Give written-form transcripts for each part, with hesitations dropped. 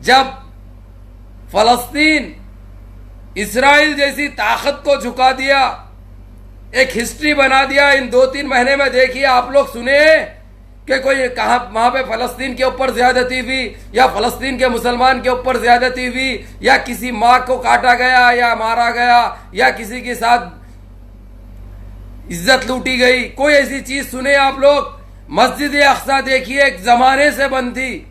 जब फलस्तीन इसराइल जैसी ताकत को झुका दिया, एक हिस्ट्री बना दिया इन 2-3 महीने में। देखिए आप लोग सुने कि कोई कहां वहां पे फलस्तीन के ऊपर ज्यादती हुई, या फलस्तीन के मुसलमान के ऊपर ज्यादती हुई, या किसी मां को काटा गया या मारा गया, या किसी के साथ इज्जत लूटी गई? कोई ऐसी चीज सुने आप लोग? मस्जिद अक्सा देखिए, एक जमाने से बंद थी,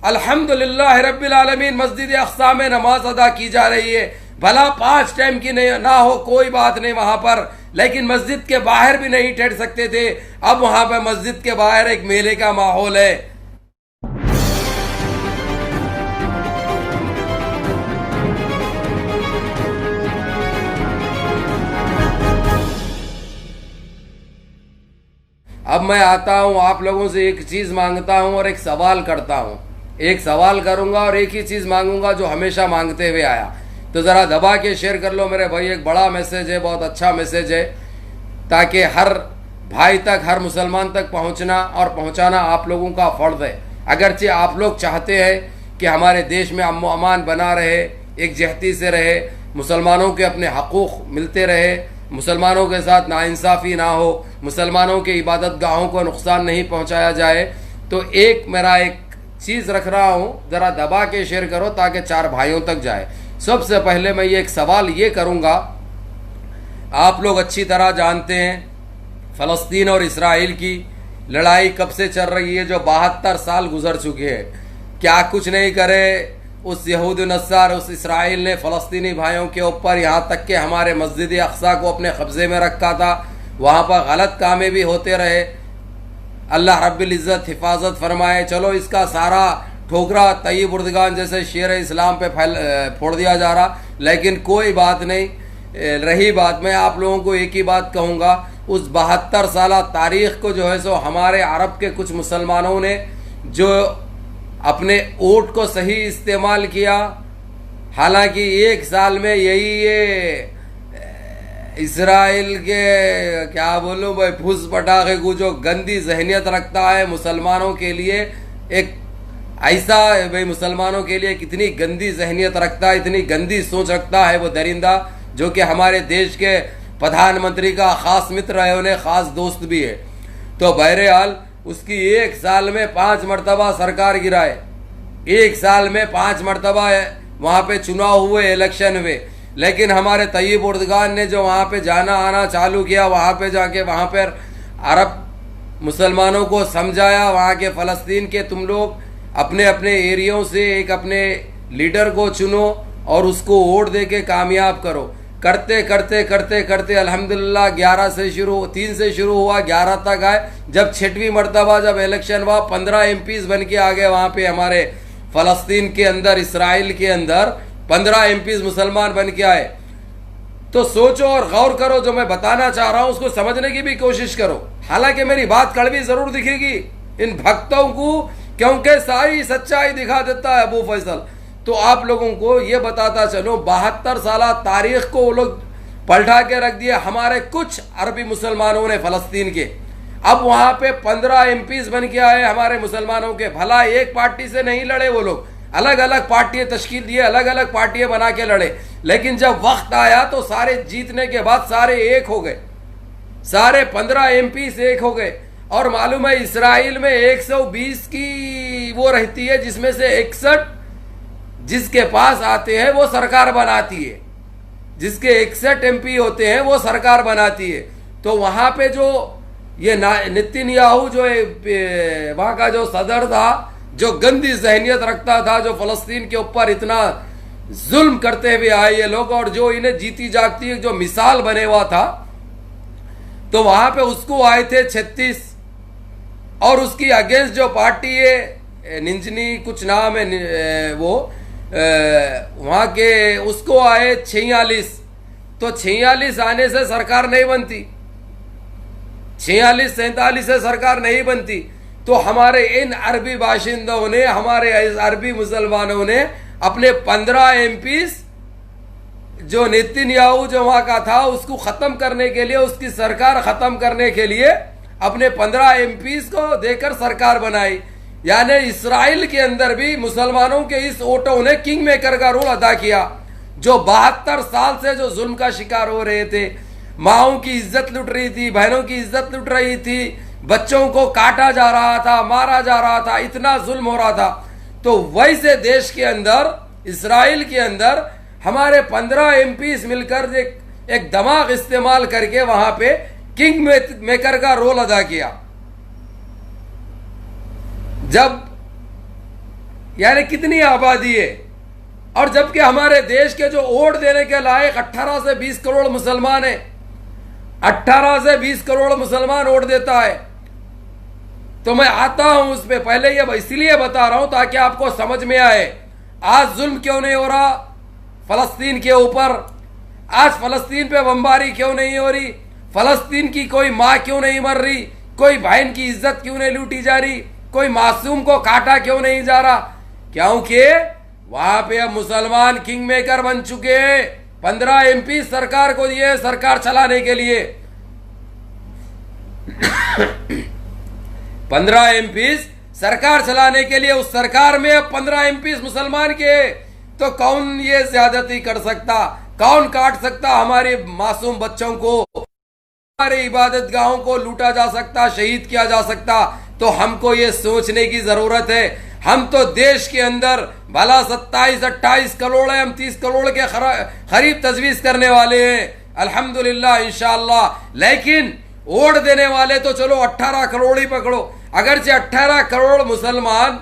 अल्हम्दुलिल्लाह रब्बिल आलमीन मस्जिद अक्सा में नमाज अदा की जा रही है। भला 5 टाइम की नहीं ना हो, कोई बात नहीं वहां पर, लेकिन मस्जिद के बाहर भी नहीं ठहर सकते थे। अब वहां पर मस्जिद के बाहर एक मेले का माहौल है। अब मैं आता हूं, आप लोगों से एक चीज मांगता हूं और एक सवाल करता हूं। एक सवाल करूंगा और एक ही चीज मांगूंगा जो हमेशा मांगते हुए आया। तो जरा दबा के शेयर कर लो मेरे भाई, एक बड़ा मैसेज है, बहुत अच्छा मैसेज है, ताकि हर भाई तक, हर मुसलमान तक पहुंचना और पहुंचाना आप लोगों का फर्ज है। अगरचे आप लोग चाहते हैं कि हमारे देश में अमन अमान बना रहे, एक जहती से रहे, मुसलमानों के अपने हकूक़ मिलते रहे, मुसलमानों के साथ नाइंसाफ़ी ना हो, मुसलमानों के इबादत गाहों को नुकसान नहीं पहुंचाया जाए, तो मेरा एक चीज़ रख रहा हूँ, ज़रा दबा के शेयर करो ताकि 4 भाइयों तक जाए। सबसे पहले मैं ये एक सवाल ये करूँगा, आप लोग अच्छी तरह जानते हैं फ़लस्तीन और इसराइल की लड़ाई कब से चल रही है, जो 72 साल गुजर चुके हैं। क्या कुछ नहीं करे उस यहूद नस्सार, उस इसराइल ने फ़लस्तीनी भाइयों के ऊपर, यहाँ तक कि हमारे मस्जिद अक्सा को अपने कब्ज़े में रखा था, वहाँ पर गलत कामें भी होते रहे। अल्लाह रब्बिल इज़्ज़त हिफाजत फरमाए। चलो इसका सारा ठोकरा तय्यब उर्दगान जैसे शेर इस्लाम पे फोड़ दिया जा रहा, लेकिन कोई बात नहीं। रही बात, मैं आप लोगों को एक ही बात कहूँगा, उस 72 साल तारीख़ को जो है सो हमारे अरब के कुछ मुसलमानों ने जो अपने वोट को सही इस्तेमाल किया, हालांकि 1 साल में यही ये इसराइल के क्या बोलूँ भाई फुस पटाखे को जो गंदी जहनियत रखता है मुसलमानों के लिए, एक ऐसा भाई मुसलमानों के लिए कितनी गंदी जहनियत रखता है, इतनी गंदी सोच रखता है वो दरिंदा, जो कि हमारे देश के प्रधानमंत्री का ख़ास मित्र है, उन्हें ख़ास दोस्त भी है। तो बहरहाल उसकी 1 साल में 5 मरतबा सरकार गिराए, 1 साल में 5 मरतबा वहाँ पे चुनाव हुए, इलेक्शन हुए, लेकिन हमारे तय्यब उर्दगान ने जो वहाँ पे जाना आना चालू किया, वहाँ पे जाके वहाँ पर अरब मुसलमानों को समझाया, वहाँ के फ़लस्तीन के तुम लोग अपने अपने एरियो से एक अपने लीडर को चुनो और उसको वोट दे के कामयाब करो। करते करते करते करते अल्हम्दुलिल्लाह 3 से शुरू हुआ, 11 तक आए। जब 6वीं मरतबा जब इलेक्शन हुआ, 15 MPs बन के आ गए वहाँ पे हमारे फ़लस्तीन के अंदर, इसराइल के अंदर 15 MPs मुसलमान बन के आए। तो सोचो और गौर करो, जो मैं बताना चाह रहा हूँ उसको समझने की भी कोशिश करो। हालांकि मेरी बात कड़वी जरूर दिखेगी इन भक्तों को, क्योंकि सारी सच्चाई दिखा देता है अबू फैसल। तो आप लोगों को ये बताता चलो, 72 साल तारीख को वो लोग पलटा के रख दिया हमारे कुछ अरबी मुसलमानों ने फ़लस्तीन के। अब वहाँ पे 15 MPs बन के आए हमारे मुसलमानों के। भला एक पार्टी से नहीं लड़े वो लोग, अलग अलग पार्टियाँ तश्कील दिए, अलग अलग पार्टियाँ बना के लड़े, लेकिन जब वक्त आया तो सारे जीतने के बाद सारे एक हो गए, सारे 15 MPs एक हो गए। और मालूम है इसराइल में 120 की वो रहती है, जिसमें से 61 जिसके पास आते हैं वो सरकार बनाती है, जिसके 61 MP होते हैं वो सरकार बनाती है। तो वहाँ पे जो ये नेतन्याहू जो वहाँ का जो सदर था, जो गंदी जहनियत रखता था, जो फ़लस्तीन के ऊपर इतना जुल्म करते हुए आए ये लोग, और जो इन्हें जीती जागती जो मिसाल बने हुआ था, तो वहाँ पे उसको आए थे 36, और उसकी अगेंस्ट जो पार्टी है निंजनी कुछ नाम है वो वहाँ के, उसको आए 46। तो 46 आने से सरकार नहीं बनती, 46-47 से सरकार नहीं बनती। तो हमारे इन अरबी बाशिंदों ने, हमारे अरबी मुसलमानों ने अपने 15 MPs जो नेतन्याहू जो वहाँ का था उसको ख़त्म करने के लिए, उसकी सरकार ख़त्म करने के लिए अपने 15 MPs को देकर सरकार बनाई। यानी इसराइल के अंदर भी मुसलमानों के इस वोटों ने किंग मेकर का रोल अदा किया, जो 72 साल से जो जुल्म का शिकार हो रहे थे। माओं की इज्जत लुट रही थी, बहनों की इज्जत लुट रही थी, बच्चों को काटा जा रहा था, मारा जा रहा था, इतना जुल्म हो रहा था। तो वैसे देश के अंदर, इसराइल के अंदर हमारे 15 एमपीज मिलकर एक दिमाग इस्तेमाल करके वहां पे किंग मेकर का रोल अदा किया। जब यानी कितनी आबादी है, और जबकि हमारे देश के जो वोट देने के लायक 18 से 20 करोड़ मुसलमान है, 18 से 20 करोड़ मुसलमान वोट देता है। तो मैं आता हूं उस पर, पहले ये इसलिए बता रहा हूं ताकि आपको समझ में आए आज जुल्म क्यों नहीं हो रहा फलस्तीन के ऊपर, आज फलस्तीन पे बमबारी क्यों नहीं हो रही, फलस्तीन की कोई माँ क्यों नहीं मर रही, कोई बहन की इज्जत क्यों नहीं लूटी जा रही, कोई मासूम को काटा क्यों नहीं जा रहा, क्योंकि वहां पे अब मुसलमान किंग मेकर बन चुके हैं। 15 एमपी सरकार को दिए सरकार चलाने के लिए। 15 एमपी सरकार चलाने के लिए, उस सरकार में अब 15 एमपी मुसलमान के, तो कौन ये ज्यादती कर सकता, कौन काट सकता हमारे मासूम बच्चों को, हमारे इबादत गाहों को लूटा जा सकता, शहीद किया जा सकता। तो हमको ये सोचने की जरूरत है। हम तो देश के अंदर भला 27-28 करोड़ है, हम 30 करोड़ के करीब तजवीज करने वाले हैं अल्हम्दुलिल्लाह इंशाअल्लाह। लेकिन वोट देने वाले तो चलो 18 करोड़ ही पकड़ो। अगरचे 18 करोड़ मुसलमान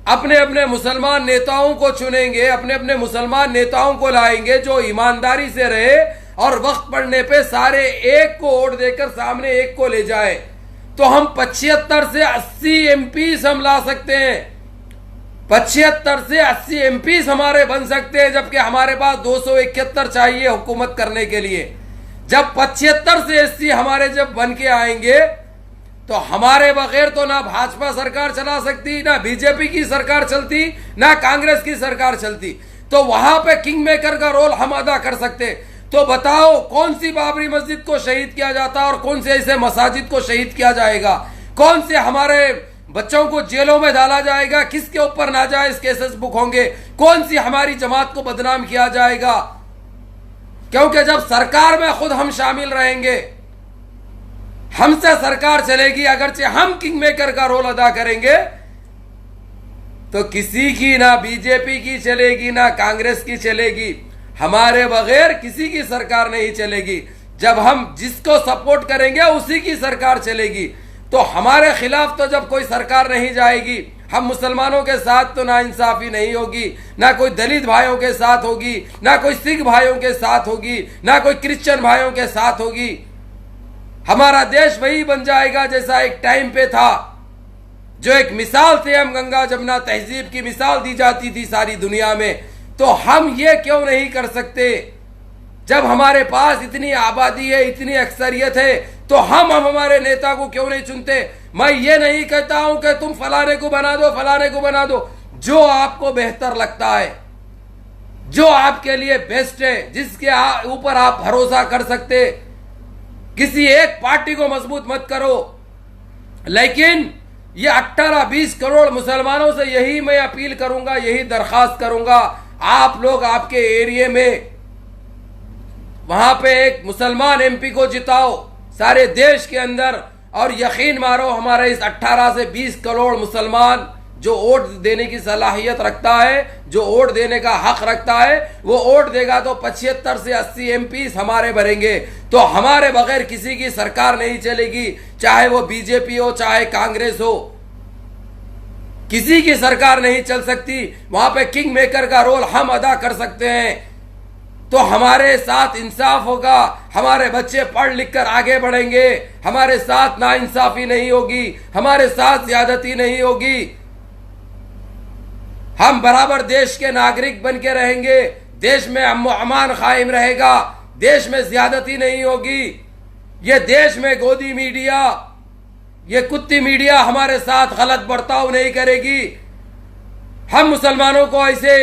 अपने अपने मुसलमान नेताओं को चुनेंगे, अपने अपने मुसलमान नेताओं को लाएंगे जो ईमानदारी से रहे और वक्त पड़ने पे सारे एक को वोट देकर सामने एक को ले जाए, तो हम 75 से 80 एमपी हम ला सकते हैं। 75 से 80 एमपी हमारे बन सकते हैं, जबकि हमारे पास 271 चाहिए हुकूमत करने के लिए। जब 75 से 80 हमारे जब बन के आएंगे तो हमारे बगैर तो ना भाजपा सरकार चला सकती, ना बीजेपी की सरकार चलती, ना कांग्रेस की सरकार चलती। तो वहां पे किंग मेकर का रोल हम अदा कर सकते। तो बताओ कौन सी बाबरी मस्जिद को शहीद किया जाता और कौन से ऐसे मसाजिद को शहीद किया जाएगा, कौन से हमारे बच्चों को जेलों में डाला जाएगा, किसके ऊपर नाजायज केसेस बुक होंगे, कौन सी हमारी जमात को बदनाम किया जाएगा। क्योंकि जब सरकार में खुद हम शामिल रहेंगे, हमसे सरकार चलेगी, अगरचे हम किंग मेकर का रोल अदा करेंगे, तो किसी की ना बीजेपी की चलेगी ना कांग्रेस की चलेगी, हमारे बगैर किसी की सरकार नहीं चलेगी। जब हम जिसको सपोर्ट करेंगे उसी की सरकार चलेगी। तो हमारे खिलाफ तो जब कोई सरकार नहीं जाएगी, हम मुसलमानों के साथ तो ना इंसाफी नहीं होगी, ना कोई दलित भाइयों के साथ होगी, ना कोई सिख भाइयों के साथ होगी, ना कोई क्रिश्चियन भाइयों के साथ होगी। हमारा देश वही बन जाएगा जैसा एक टाइम पे था, जो एक मिसाल थे, हम गंगा जमुना तहजीब की मिसाल दी जाती थी सारी दुनिया में। तो हम ये क्यों नहीं कर सकते? जब हमारे पास इतनी आबादी है, इतनी अक्सरियत है, तो हम हमारे नेता को क्यों नहीं चुनते? मैं ये नहीं कहता हूं कि तुम फलाने को बना दो, फलाने को बना दो। जो आपको बेहतर लगता है, जो आपके लिए बेस्ट है, जिसके ऊपर आप भरोसा कर सकते, किसी एक पार्टी को मजबूत मत करो। लेकिन ये 18-20 करोड़ मुसलमानों से यही मैं अपील करूंगा, यही दरखास्त करूंगा, आप लोग आपके एरिया में वहां पे एक मुसलमान एमपी को जिताओ सारे देश के अंदर, और यकीन मारो हमारे इस 18 से 20 करोड़ मुसलमान जो वोट देने की सलाहियत रखता है, जो वोट देने का हक रखता है, वो वोट देगा तो 75 से 80 एमपी हमारे बनेंगे। तो हमारे बगैर किसी की सरकार नहीं चलेगी, चाहे वो बीजेपी हो चाहे कांग्रेस हो, किसी की सरकार नहीं चल सकती। वहां पे किंग मेकर का रोल हम अदा कर सकते हैं, तो हमारे साथ इंसाफ होगा, हमारे बच्चे पढ़ लिख कर आगे बढ़ेंगे, हमारे साथ नाइंसाफी नहीं होगी, हमारे साथ ज्यादती नहीं होगी, हम बराबर देश के नागरिक बन के रहेंगे, देश में अमान कायम रहेगा, देश में ज्यादती नहीं होगी। ये देश में गोदी मीडिया, ये कुत्ती मीडिया हमारे साथ गलत बर्ताव नहीं करेगी, हम मुसलमानों को ऐसे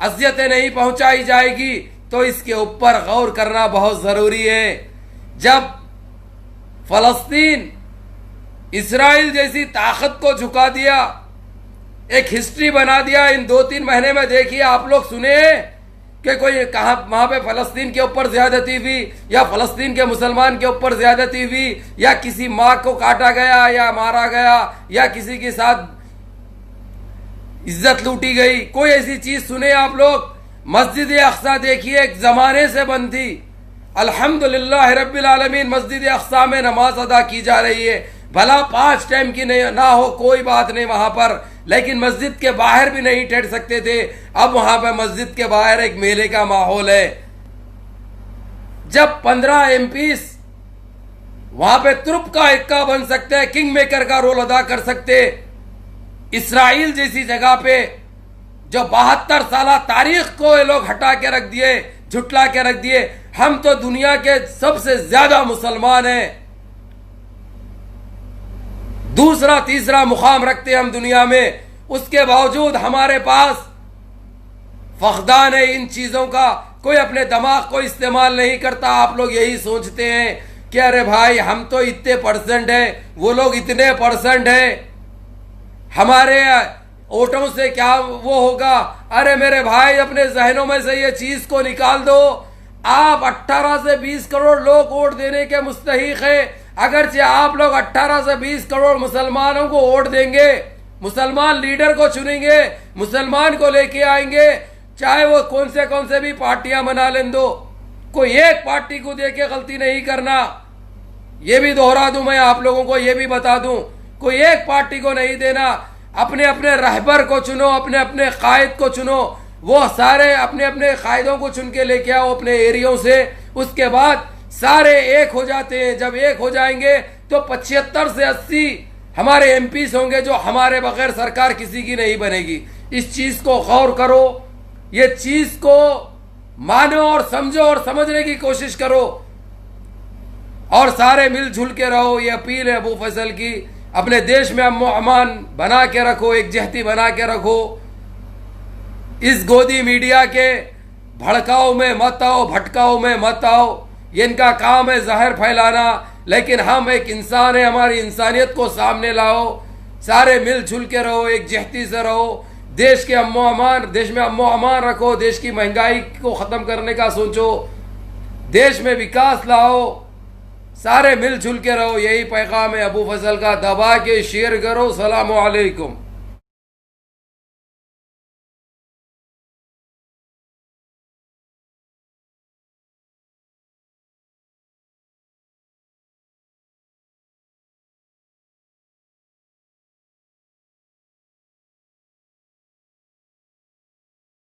अजियतें नहीं पहुंचाई जाएगी। तो इसके ऊपर गौर करना बहुत जरूरी है। जब फलस्तीन इसराइल जैसी ताकत को झुका दिया, एक हिस्ट्री बना दिया इन 2-3 महीने में। देखिए आप लोग सुने कि कोई कहा वहां पे फलस्तीन के ऊपर ज्यादती हुई, या फलस्तीन के मुसलमान के ऊपर ज्यादती हुई, या किसी माँ को काटा गया या मारा गया, या किसी के साथ इज्जत लूटी गई? कोई ऐसी चीज सुने आप लोग? मस्जिद अक्सा देखिए एक जमाने से बंद थी, अल्हम्दुलिल्लाह रब्बिल आलमीन मस्जिद अक्सा में नमाज अदा की जा रही है। भला 5 टाइम की नहीं ना हो कोई बात नहीं वहां पर, लेकिन मस्जिद के बाहर भी नहीं ठहर सकते थे। अब वहां पर मस्जिद के बाहर एक मेले का माहौल है। जब 15 MP वहां पे तुर्प का इक्का बन सकते हैं, किंग मेकर का रोल अदा कर सकते, इसराइल जैसी जगह पे जो 72 साल तारीख को ये लोग हटा के रख दिए, झुटला के रख दिए। हम तो दुनिया के सबसे ज्यादा मुसलमान हैं, दूसरा तीसरा मुकाम रखते हैं हम दुनिया में, उसके बावजूद हमारे पास फकदान है इन चीजों का। कोई अपने दिमाग को इस्तेमाल नहीं करता। आप लोग यही सोचते हैं कि अरे भाई हम तो इतने % है, वो लोग इतने % है, हमारे वोटों से क्या वो होगा? अरे मेरे भाई अपने जहनों में से ये चीज को निकाल दो। आप 18 से 20 करोड़ लोग वोट देने के मुस्तहिक है। अगरचे आप लोग 18 से 20 करोड़ मुसलमानों को वोट देंगे, मुसलमान लीडर को चुनेंगे, मुसलमान को लेके आएंगे, चाहे वो कौन से भी पार्टियां बना लें दो, कोई एक पार्टी को देके गलती नहीं करना। ये भी दोहरा दूं, मैं आप लोगों को ये भी बता दूं, कोई एक पार्टी को नहीं देना। अपने अपने रहबर को चुनो, अपने अपने कायद को चुनो, वो सारे अपने अपने कायदों को चुन के लेके आओ अपने एरियो से। उसके बाद सारे एक हो जाते हैं। जब एक हो जाएंगे तो 75 से 80 हमारे MPs होंगे, जो हमारे बगैर सरकार किसी की नहीं बनेगी। इस चीज को गौर करो, ये चीज को मानो और समझो और समझने की कोशिश करो, और सारे मिलजुल के रहो। ये अपील है अबू फैसल की। अपने देश में अमन बना के रखो, एकजहती बना के रखो। इस गोदी मीडिया के भड़काओ में मत आओ, भटकाओ में मत आओ। ये इनका काम है जहर फैलाना, लेकिन हम एक इंसान है, हमारी इंसानियत को सामने लाओ। सारे मिलजुल के रहो, एकजहती से रहो। देश में अमन अमान रखो, देश की महंगाई को खत्म करने का सोचो, देश में विकास लाओ, सारे मिलजुल के रहो। यही पैगाम है अबू फजल का। दबा के शेयर करो। सलाम अलैकुम।